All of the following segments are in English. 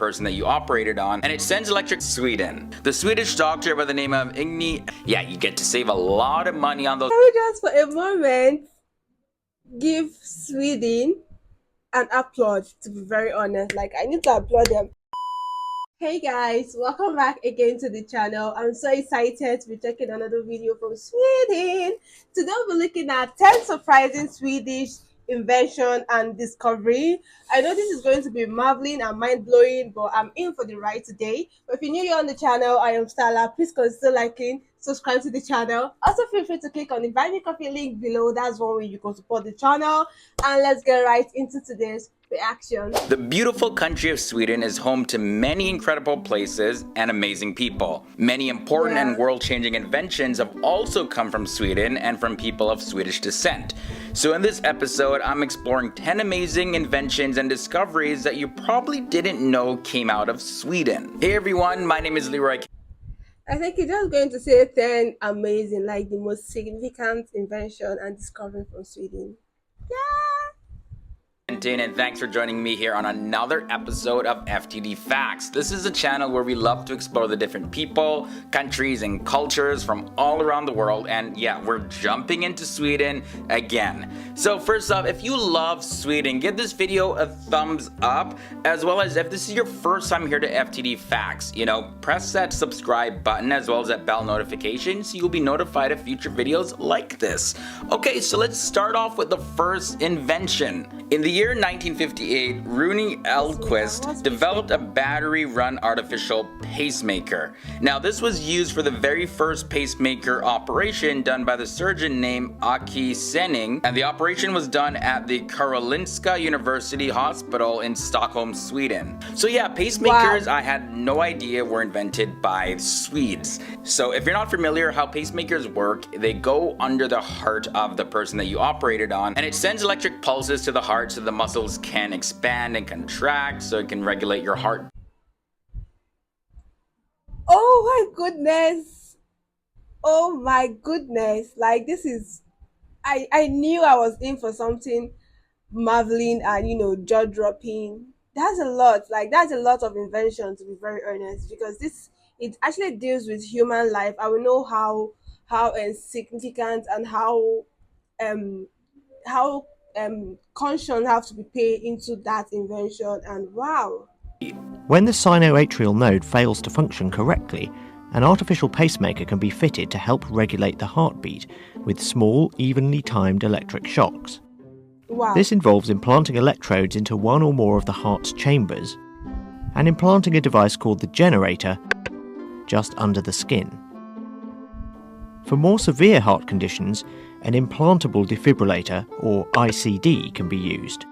person that you operated on, and it sends electric to Sweden. The Swedish doctor by the name of yeah, you get to save a lot of money on those. Can we just for a moment give Sweden an applaud, to be very honest? Like, I need to applaud them. Hey guys, welcome back again to the channel. I'm so excited to be checking another video from Sweden. Today we'll be looking at 10 surprising Swedish invention and discovery. I know this is going to be marveling and mind-blowing, but I'm in for the ride today. But if you're new here on the channel, I am Stella. Please consider liking, subscribe to the channel. Also feel free to click on the buy me coffee link below. That's one way you can support the channel. And let's get right into today's reaction. The beautiful country of Sweden is home to many incredible places and amazing people. Many important and world-changing inventions have also come from Sweden and from people of Swedish descent. So in this episode, I'm exploring 10 amazing inventions and discoveries that you probably didn't know came out of Sweden. Hey everyone, my name is Leroy. I think you're just going to say 10 amazing, like the most significant invention and discovery from Sweden. Yeah. And thanks for joining me here on another episode of FTD Facts. This is a channel where we love to explore the different people, countries, and cultures from all around the world. And yeah, we're jumping into Sweden again. So first off, if you love Sweden, give this video a thumbs up, as well as if this is your first time here to FTD Facts, press that subscribe button as well as that bell notification so you'll be notified of future videos like this. Okay, so let's start off with the first invention. In the year 1958, Rune Elquist developed a battery-run artificial pacemaker. Now, this was used for the very first pacemaker operation done by the surgeon named Aki Senning, and the operation was done at the Karolinska University Hospital in Stockholm, Sweden. So yeah, pacemakers, I had no idea were invented by Swedes. So if you're not familiar how pacemakers work, they go under the heart of the person that you operated on, and it sends electric pulses to the heart so the muscles can expand and contract so it can regulate your heart. Oh my goodness. Oh my goodness. Like, this is, I knew I was in for something marveling and jaw-dropping. That's a lot. Like, that's a lot of invention, to be very honest, because it actually deals with human life. I will know how insignificant and how caution have to be paid into that invention. And wow. When the sinoatrial node fails to function correctly, an artificial pacemaker can be fitted to help regulate the heartbeat with small, evenly timed electric shocks. Wow. This involves implanting electrodes into one or more of the heart's chambers and implanting a device called the generator just under the skin. For more severe heart conditions, an implantable defibrillator, or ICD, can be used,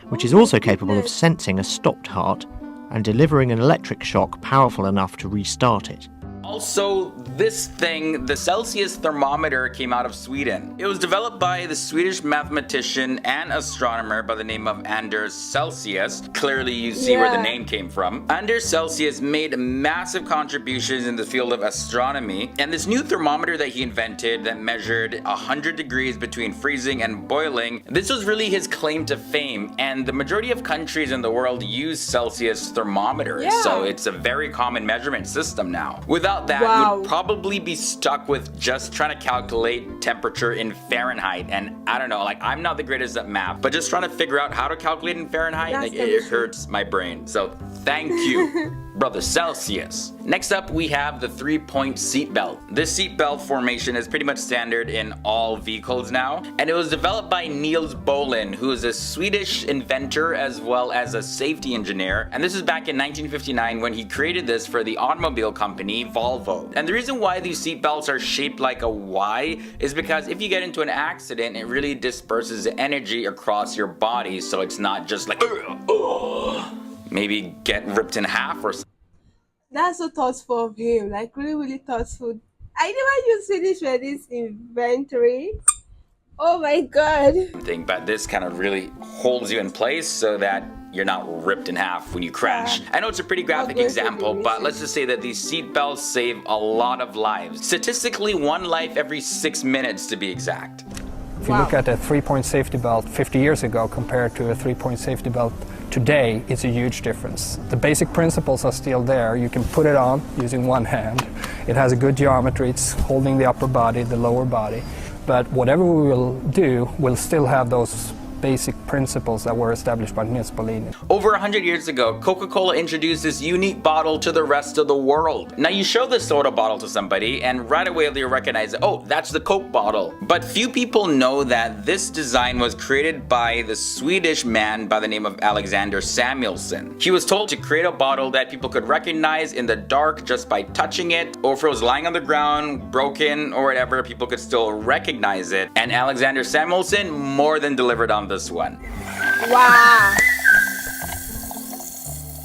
which is also capable of sensing a stopped heart and delivering an electric shock powerful enough to restart it. Also, this thing, the Celsius thermometer, came out of Sweden. It was developed by the Swedish mathematician and astronomer by the name of Anders Celsius. Clearly, you see where the name came from. Anders Celsius made massive contributions in the field of astronomy, and this new thermometer that he invented that measured 100 degrees between freezing and boiling, this was really his claim to fame, and the majority of countries in the world use Celsius thermometers, so it's a very common measurement system now. Without that, you would probably be stuck with just trying to calculate temperature in Fahrenheit, and I don't know, like, I'm not the greatest at math, but just trying to figure out how to calculate in Fahrenheit, like, it hurts my brain. So thank you, brother Celsius. Next up, we have the 3-point seatbelt. This seatbelt formation is pretty much standard in all vehicles now, and it was developed by Niels Bohlin, who is a Swedish inventor as well as a safety engineer, and this is back in 1959 when he created this for the automobile company Volvo. And the reason why these seatbelts are shaped like a Y is because if you get into an accident, it really disperses the energy across your body, so it's not just like maybe get ripped in half or something. That's so thoughtful of him, like really thoughtful. I never used Swedish for this inventory. Oh my god. But this kind of really holds you in place so that you're not ripped in half when you crash. I know it's a pretty graphic example, but let's just say that these seat belts save a lot of lives. Statistically, 1 life every 6 minutes to be exact. If you look at a 3-point safety belt 50 years ago compared to a 3-point safety belt today, it's a huge difference. The basic principles are still there. You can put it on using one hand. It has a good geometry. It's holding the upper body, the lower body. But whatever we will do, we'll still have those basic principles that were established by Nils Bohlin. Over 100 years ago, Coca-Cola introduced this unique bottle to the rest of the world. Now you show this soda bottle to somebody and right away they'll recognize, oh, that's the Coke bottle. But few people know that this design was created by the Swedish man by the name of Alexander Samuelsson. He was told to create a bottle that people could recognize in the dark just by touching it, or if it was lying on the ground, broken or whatever, people could still recognize it. And Alexander Samuelsson more than delivered on this one. Wow.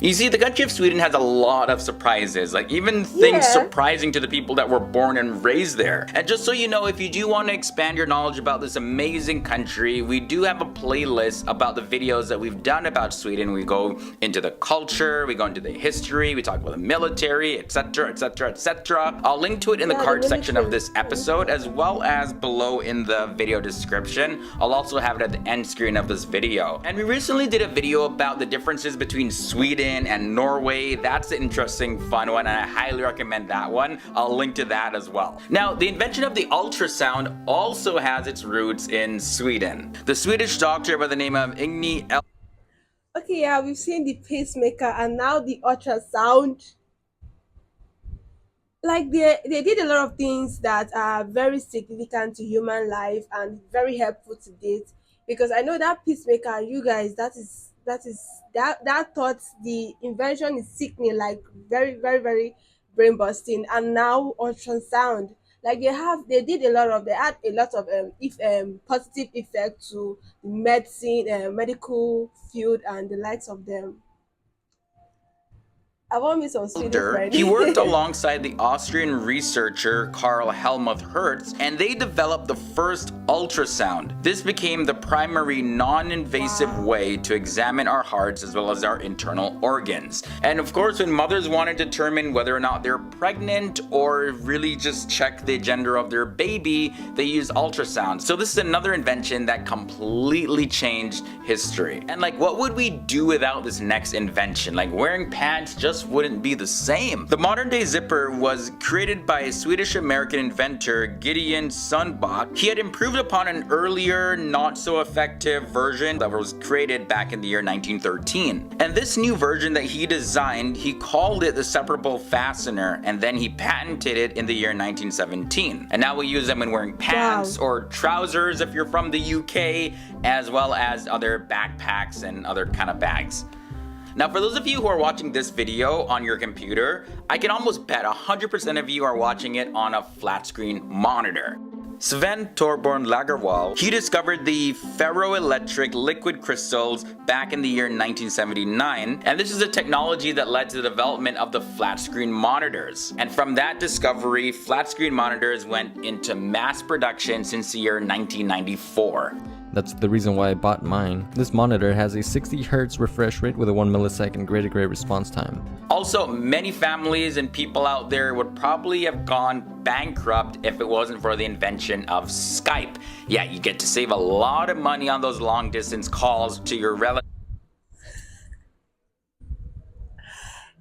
You see, the country of Sweden has a lot of surprises, like even things surprising to the people that were born and raised there. And just so you know, if you do want to expand your knowledge about this amazing country, we do have a playlist about the videos that we've done about Sweden. We go into the culture, we go into the history, we talk about the military, etc, etc, etc. I'll link to it in the card section of this episode, as well as below in the video description. I'll also have it at the end screen of this video. And we recently did a video about the differences between Sweden and Norway. That's an interesting, fun one, and I highly recommend that one. I'll link to that as well. Now, the invention of the ultrasound also has its roots in Sweden. The Swedish doctor by the name of Igni Okay, yeah, we've seen the pacemaker and now the ultrasound. Like they did a lot of things that are very significant to human life and very helpful to date. Because I know that pacemaker, you guys, that thought, the invention is sickening, like very, very, very brain busting. And now ultrasound, like they had a lot of if positive effect to medicine, medical field and the likes of them. I want me some Swedish friend. He worked alongside the Austrian researcher Karl Helmut Hertz, and they developed the first ultrasound. This became the primary non-invasive way to examine our hearts as well as our internal organs. And of course, when mothers want to determine whether or not they're pregnant or really just check the gender of their baby, they use ultrasound. So this is another invention that completely changed history. And like, what would we do without this next invention? Like, wearing pants just wouldn't be the same. The modern day zipper was created by a Swedish American inventor, Gideon Sundbach. He had improved upon an earlier, not so effective version that was created back in the year 1913. And this new version that he designed, he called it the separable fastener, and then he patented it in the year 1917. And now we use them when wearing pants or trousers if you're from the UK, as well as other backpacks and other kind of bags. Now, for those of you who are watching this video on your computer, I can almost bet 100% of you are watching it on a flat screen monitor. Sven Torborn Lagerwall, he discovered the ferroelectric liquid crystals back in the year 1979, and this is a technology that led to the development of the flat screen monitors. And from that discovery, flat screen monitors went into mass production since the year 1994. That's the reason why I bought mine. This monitor has a 60 Hz refresh rate with a 1 millisecond gray-to-gray response time. Also, many families and people out there would probably have gone bankrupt if it wasn't for the invention of Skype. Yeah, you get to save a lot of money on those long distance calls to your relatives.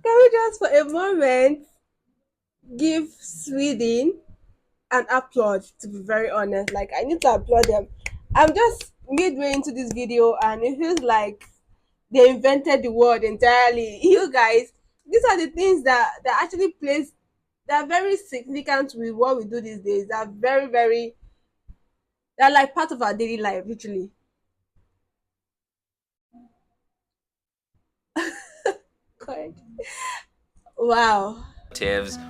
Can we just for a moment give Sweden an applaud, to be very honest? Like, I need to applaud them. I'm just midway into this video and it feels like they invented the world entirely. You guys, these are the things that actually plays, that are very significant with what we do these days. They're very, very, they're like part of our daily life, literally. Correct. Wow.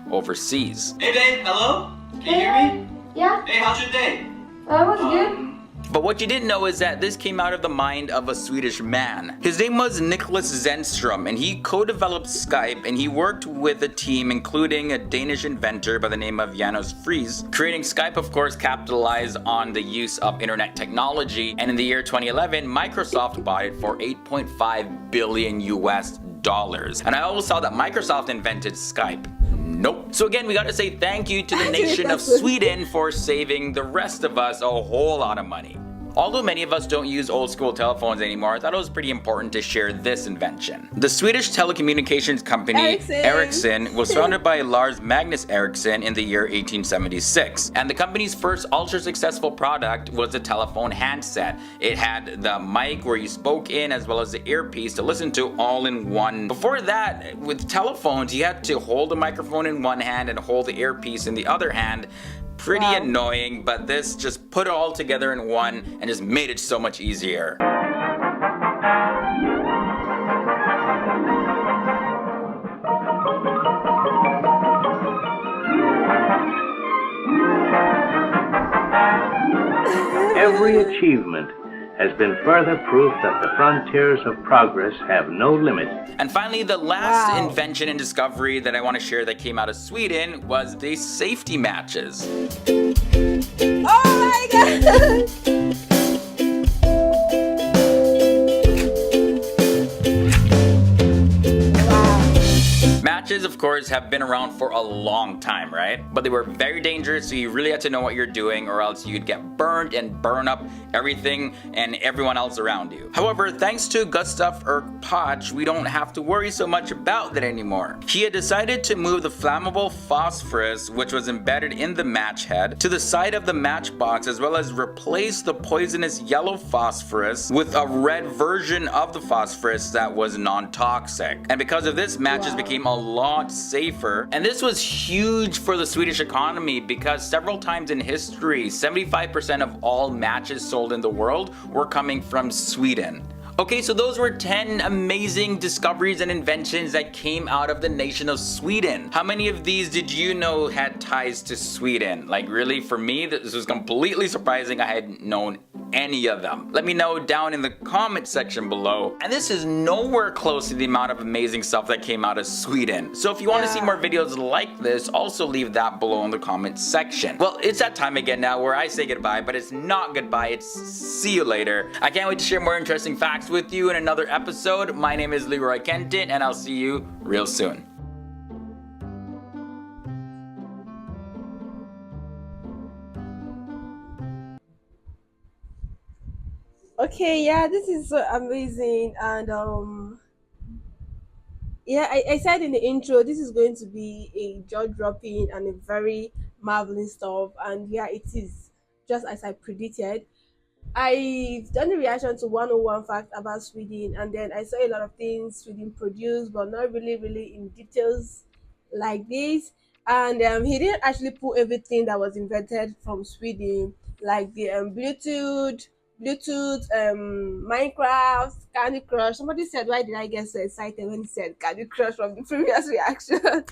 Overseas. Hey Dave, hello? Can you hear me? Yeah, Hey, how's your day? that was good. But what you didn't know is that this came out of the mind of a Swedish man. His name was Nicholas Zenström, and he co-developed Skype, and he worked with a team including a Danish inventor by the name of Janos Friis. Creating Skype, of course, capitalized on the use of internet technology, and in the year 2011, Microsoft bought it for $8.5 billion US. And I always saw that Microsoft invented Skype. Nope. So again, we gotta say thank you to the nation of Sweden for saving the rest of us a whole lot of money. Although many of us don't use old school telephones anymore, I thought it was pretty important to share this invention. The Swedish telecommunications company Ericson was founded by Lars Magnus Ericson in the year 1876, and the company's first ultra successful product was the telephone handset. It had the mic where you spoke in as well as the earpiece to listen to all in one. Before that, with telephones, you had to hold the microphone in one hand and hold the earpiece in the other hand. Pretty annoying, but this just put it all together in one and just made it so much easier. Every achievement has been further proof that the frontiers of progress have no limit. And finally, the last invention and discovery that I want to share that came out of Sweden was the safety matches. Oh my god! Matches, of course, have been around for a long time, right? But they were very dangerous, so you really had to know what you're doing, or else you'd get burned and burn up everything and everyone else around you. However, thanks to Gustav Poch, we don't have to worry so much about that anymore. He had decided to move the flammable phosphorus, which was embedded in the match head, to the side of the matchbox, as well as replace the poisonous yellow phosphorus with a red version of the phosphorus that was non-toxic. And because of this, matches became a lot safer. And this was huge for the Swedish economy because several times in history, 75% of all matches sold in the world were coming from Sweden. Okay, so those were 10 amazing discoveries and inventions that came out of the nation of Sweden. How many of these did you know had ties to Sweden? Like really, for me, this was completely surprising. I hadn't known any of them. Let me know down in the comment section below. And this is nowhere close to the amount of amazing stuff that came out of Sweden. So if you want to see more videos like this, also leave that below in the comment section. Well, it's that time again now where I say goodbye, but it's not goodbye, it's see you later. I can't wait to share more interesting facts with you in another episode. My name is Leroy Kenton, and I'll see you real soon. Okay, yeah, this is so amazing, and yeah, I said in the intro, this is going to be a jaw-dropping and a very marvelous stuff, and yeah, it is just as I predicted. I've done a reaction to 101 facts about Sweden, and then I saw a lot of things Sweden produced, but not really in details like this. And he didn't actually put everything that was invented from Sweden, like the Bluetooth, Minecraft, Candy Crush. Somebody said, "Why did I get so excited when he said Candy Crush from the previous reaction?"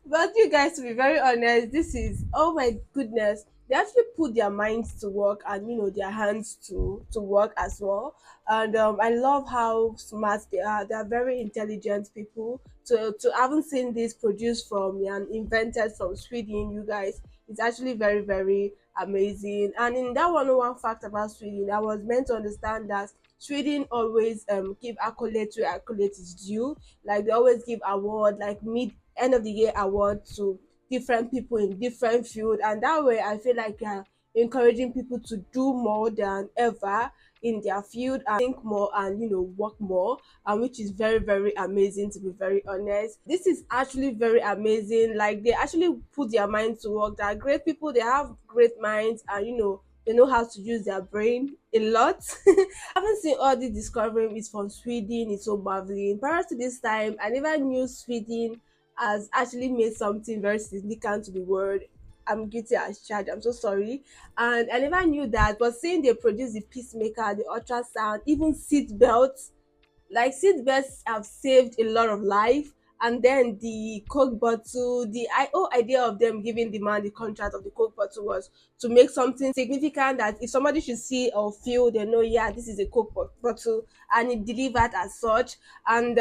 But you guys, to be very honest, this is, oh my goodness, they actually put their minds to work and their hands to work as well. And I love how smart they are. They are very intelligent people. To haven't seen this produced from and invented from Sweden, you guys, it's actually very amazing. And in that 101 fact about Sweden, I was meant to understand that Sweden always give accolades where accolades is due. Like they always give award, like mid end of the year award to different people in different field, and that way I feel like encouraging people to do more than ever in their field and think more and work more, and which is very amazing, to be very honest. This is actually very amazing. Like they actually put their mind to work. They are great people, they have great minds, and they know how to use their brain a lot. I haven't seen all this discovery is from Sweden. It's so marveling. Prior to this time, I never knew Sweden has actually made something very significant to the world. I'm guilty as charged. I'm so sorry. And I never knew that. But seeing they produce the pacemaker, the ultrasound, even seat belts, like seat belts have saved a lot of life. And then the Coke bottle, the whole idea of them giving the man the contract of the Coke bottle was to make something significant that if somebody should see or feel, they know, yeah, this is a Coke bottle, and it delivered as such. And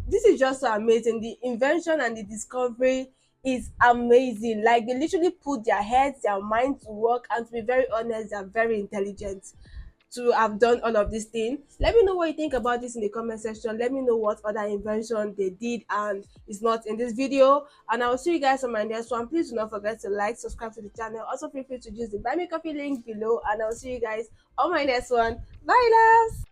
this is just so amazing. The invention and the discovery is amazing. Like they literally put their heads, their minds to work, and to be very honest, they're very intelligent. to have done all of these things. Let me know what you think about this in the comment section. Let me know what other invention they did and is not in this video. And I will see you guys on my next one. Please do not forget to like, subscribe to the channel. Also feel free to use the buy me coffee link below, and I will see you guys on my next one. Bye loves.